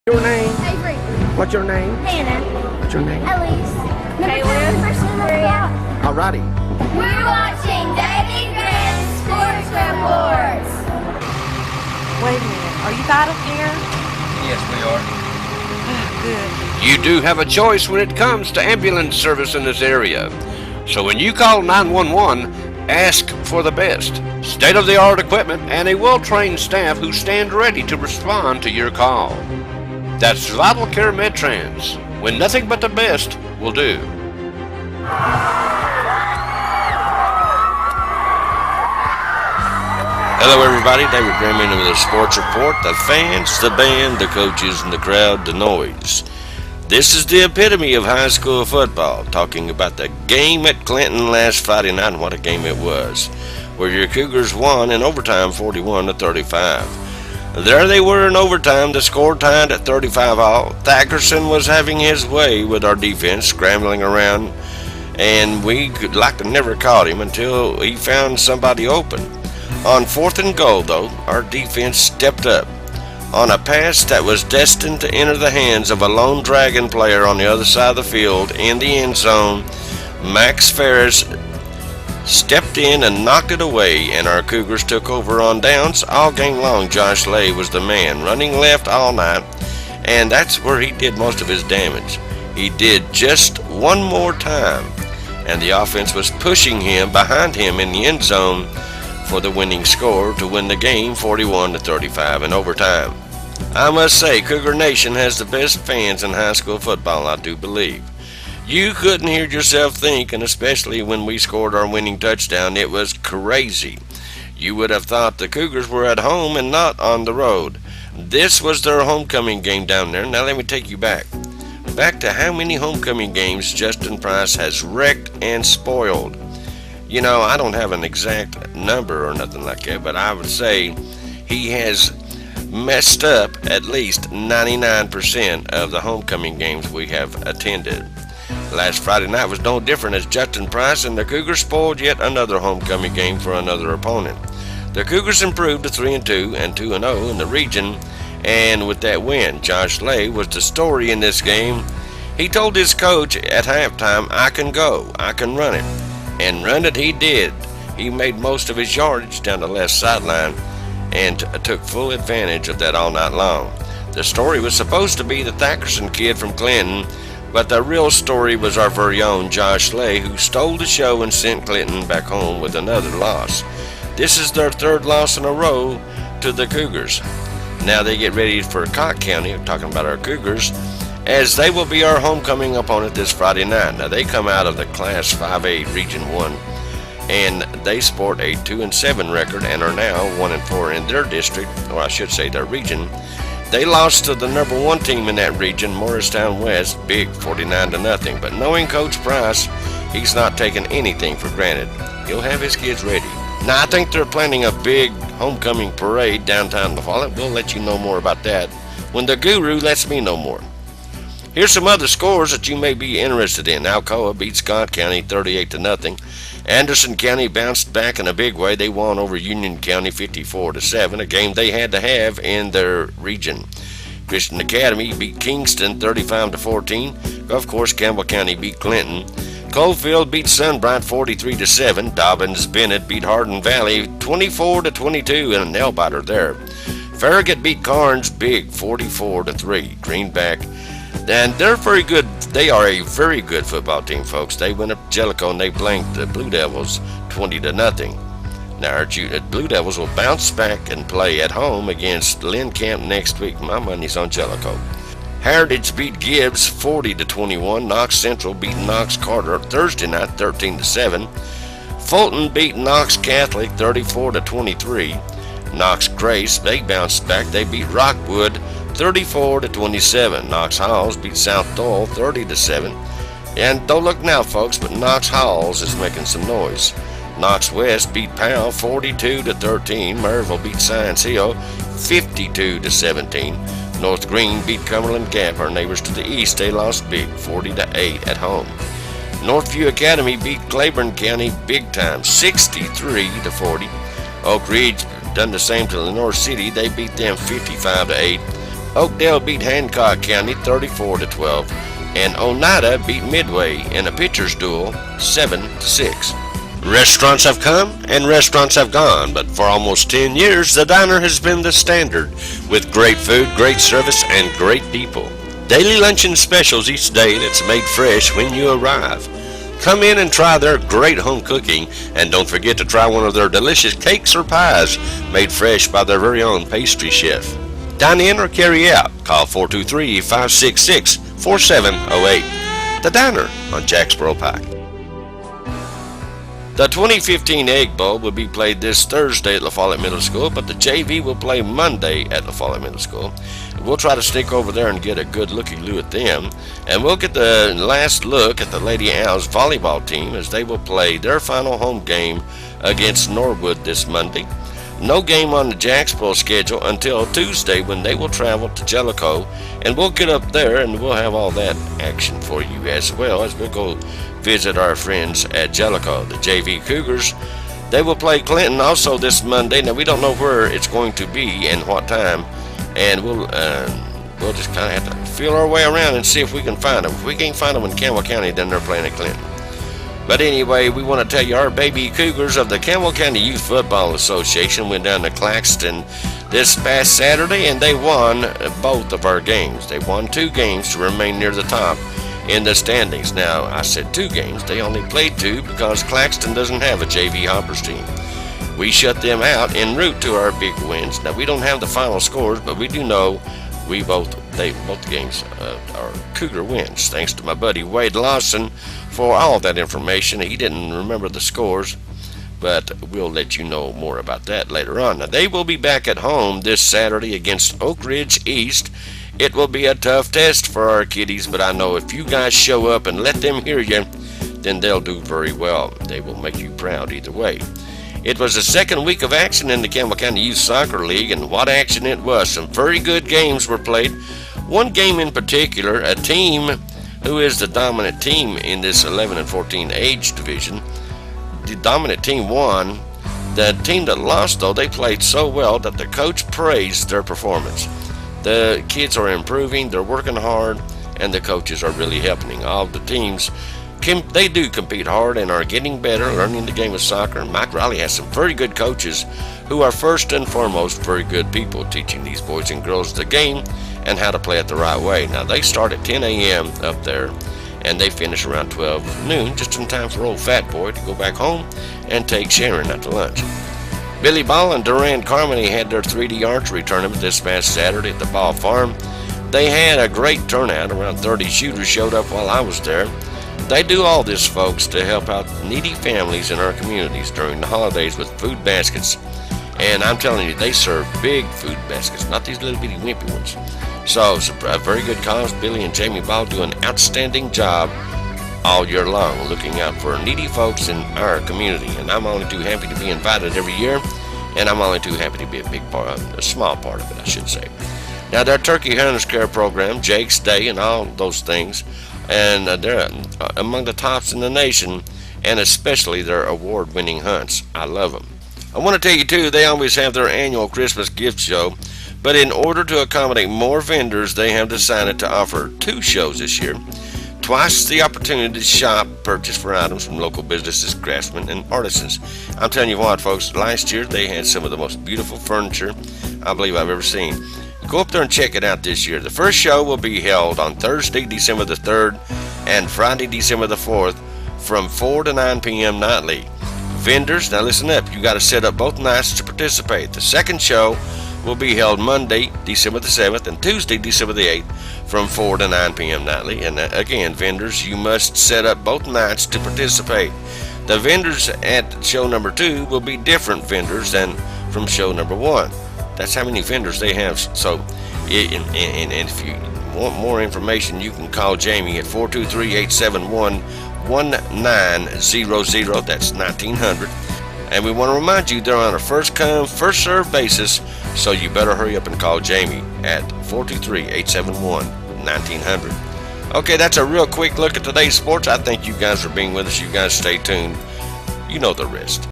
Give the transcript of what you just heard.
Your name? Avery. What's your name? Hannah. What's your name? Elise. Alrighty. We're watching David Grant's Sports Reports. Wait a minute. Are you out of here? Yes, we are. Good. You do have a choice when it comes to ambulance service in this area. So when you call 911, ask for the best. State-of-the-art equipment and a well-trained staff who stand ready to respond to your call. That's Vital Care MedTrans, when nothing but the best will do. Hello everybody, David Graham with a sports report. The fans, the band, the coaches, and the crowd, the noise. This is the epitome of high school football, talking about the game at Clinton last Friday night, and what a game it was, where your Cougars won in overtime 41-35. There they were in overtime, the score tied at 35-all. Thackerson was having his way with our defense, scrambling around, and we could like to never caught him until he found somebody open. On 4th and goal, though, our defense stepped up. On a pass that was destined to enter the hands of a lone Dragon player on the other side of the field in the end zone, Max Ferris stepped in and knocked it away, and our Cougars took over on downs. All game long, Josh Lay was the man, running left all night, and that's where he did most of his damage. He did just one more time, and the offense was pushing him behind him in the end zone for the winning score to win the game 41-35 in overtime. I must say, Cougar Nation has the best fans in high school football, I do believe. You couldn't hear yourself think, and especially when we scored our winning touchdown, it was crazy. You would have thought the Cougars were at home and not on the road. This was their homecoming game down there. Now let me take you back to how many homecoming games Justin Price has wrecked and spoiled. You know, I don't have an exact number or nothing like that, but I would say he has messed up at least 99% of the homecoming games we have attended. Last Friday night was no different, as Justin Price and the Cougars spoiled yet another homecoming game for another opponent. The Cougars improved to 3-2 and 2-0 in the region, and with that win, Josh Lay was the story in this game. He told his coach at halftime, "I can go, I can run it." And run it he did. He made most of his yardage down the left sideline and took full advantage of that all night long. The story was supposed to be the Thackerson kid from Clinton, but the real story was our very own Josh Lay, who stole the show and sent Clinton back home with another loss. This is their third loss in a row to the Cougars. Now they get ready for Cott County, talking about our Cougars, as they will be our homecoming opponent this Friday night. Now they come out of the Class 5A Region 1, and they sport a 2-7 record and are now 1-4 in their district, or I should say their region. They lost to the number 1 team in that region, Morristown West, big 49-0. But knowing Coach Price, he's not taking anything for granted. He'll have his kids ready. Now I think they're planning a big homecoming parade downtown LaFollette. We'll let you know more about that when the guru lets me know more. Here's some other scores that you may be interested in. Alcoa beat Scott County 38-0. Anderson County bounced back in a big way. They won over Union County 54-7, a game they had to have in their region. Christian Academy beat Kingston 35-14. Of course, Campbell County beat Clinton. Coalfield beat Sunbright 43-7. Dobbins Bennett beat Hardin Valley 24-22 and a nail biter there. Farragut beat Carnes big 44-3. Greenback, and they're very good. They are a very good football team, folks. They went up to Jellicoe and they blanked the Blue Devils 20-0. Now our Blue Devils will bounce back and play at home against Lynn Camp next week. My money's on Jellicoe. Heritage beat Gibbs 40-21. Knox Central beat Knox Carter Thursday night 13-7. Fulton beat Knox Catholic 34-23. Knox Grace, they bounced back. They beat Rockwood 34-27. Knox Halls beat South Doyle 30-7. And don't look now, folks, but Knox Halls is making some noise. Knox West beat Powell 42-13. Maryville beat Science Hill 52-17. North Green beat Cumberland Gap, our neighbors to the east. They lost big 40-8 at home. Northview Academy beat Claiborne County big time 63-40. Oak Ridge done the same to Lenore City. They beat them 55-8. Oakdale beat Hancock County 34-12, and Oneida beat Midway in a pitcher's duel 7-6. Restaurants have come and restaurants have gone, but for almost 10 years, the diner has been the standard, with great food, great service, and great people. Daily luncheon specials each day that's made fresh when you arrive. Come in and try their great home cooking, and don't forget to try one of their delicious cakes or pies made fresh by their very own pastry chef. Dine in or carry out. Call 423-566-4708. The Diner on Jacksboro Pike. The 2015 Egg Bowl will be played this Thursday at La Follette Middle School, but the JV will play Monday at La Follette Middle School. We'll try to stick over there and get a good looky-loo at them, and we'll get the last look at the Lady Owls volleyball team as they will play their final home game against Norwood this Monday. No game on the Jacksboro schedule until Tuesday, when they will travel to Jellicoe, and we'll get up there and we'll have all that action for you, as well as we'll go visit our friends at Jellicoe. The JV Cougars, they will play Clinton also this Monday. Now, we don't know where it's going to be and what time, and we'll just kind of have to feel our way around and see if we can find them. If we can't find them in Campbell County, then they're playing at Clinton. But anyway, we want to tell you our baby Cougars of the Campbell County Youth Football Association went down to Claxton this past Saturday, and they won both of our games. They won 2 games to remain near the top in the standings. Now, I said 2 games. They only played 2 because Claxton doesn't have a JV Hoppers team. We shut them out en route to our big wins. Now, we don't have the final scores, but we do know both games are Cougar wins. Thanks to my buddy Wade Lawson for all that information. He didn't remember the scores, but we'll let you know more about that later on. Now, they will be back at home this Saturday against Oak Ridge East. It will be a tough test for our kiddies, but I know if you guys show up and let them hear you, then they'll do very well. They will make you proud either way. It was the second week of action in the Campbell County Youth Soccer League, and what action it was. Some very good games were played. One game in particular, a team who is the dominant team in this 11 and 14 age division, the dominant team won. The team that lost, though, they played so well that the coach praised their performance. The kids are improving, they're working hard, and the coaches are really helping. All the teams, they do compete hard and are getting better, learning the game of soccer. And Mike Riley has some very good coaches who are first and foremost very good people, teaching these boys and girls the game and how to play it the right way. Now, they start at 10 a.m. up there, and they finish around 12 noon, just in time for old fat boy to go back home and take Sharon after lunch. Billy Ball and Duran Carmody had their 3D archery tournament this past Saturday at the Ball Farm. They had a great turnout. Around 30 shooters showed up while I was there. They do all this, folks, to help out needy families in our communities during the holidays with food baskets. And I'm telling you, they serve big food baskets, not these little bitty wimpy ones. So it's a very good cause. Billy and Jamie Ball do an outstanding job all year long, looking out for needy folks in our community. And I'm only too happy to be invited every year, and I'm only too happy to be a big part, a small part of it, I should say. Now, their Turkey Hunters Care program, Jake's Day, and all those things, and they're among the tops in the nation, and especially their award-winning hunts. I love them. I want to tell you, too, they always have their annual Christmas gift show, but in order to accommodate more vendors, they have decided to offer 2 shows this year. Twice the opportunity to shop, purchase for items from local businesses, craftsmen, and artisans. I'm telling you what, folks, last year they had some of the most beautiful furniture I believe I've ever seen. Go up there and check it out this year. The first show will be held on Thursday, December the 3rd, and Friday, December the 4th, from 4 to 9 p.m. nightly. Vendors, now listen up, you got to set up both nights to participate. The second show will be held Monday, December the 7th, and Tuesday, December the 8th, from 4 to 9 p.m. nightly. And again, vendors, you must set up both nights to participate. The vendors at show number 2 will be different vendors than from show number 1. That's how many vendors they have. So, and if you want more information, you can call Jamie at 423-871-1900. That's 1900. And we want to remind you they're on a first-come, first-served basis, so you better hurry up and call Jamie at 423-871-1900. Okay, that's a real quick look at today's sports. I thank you guys for being with us. You guys stay tuned. You know the rest.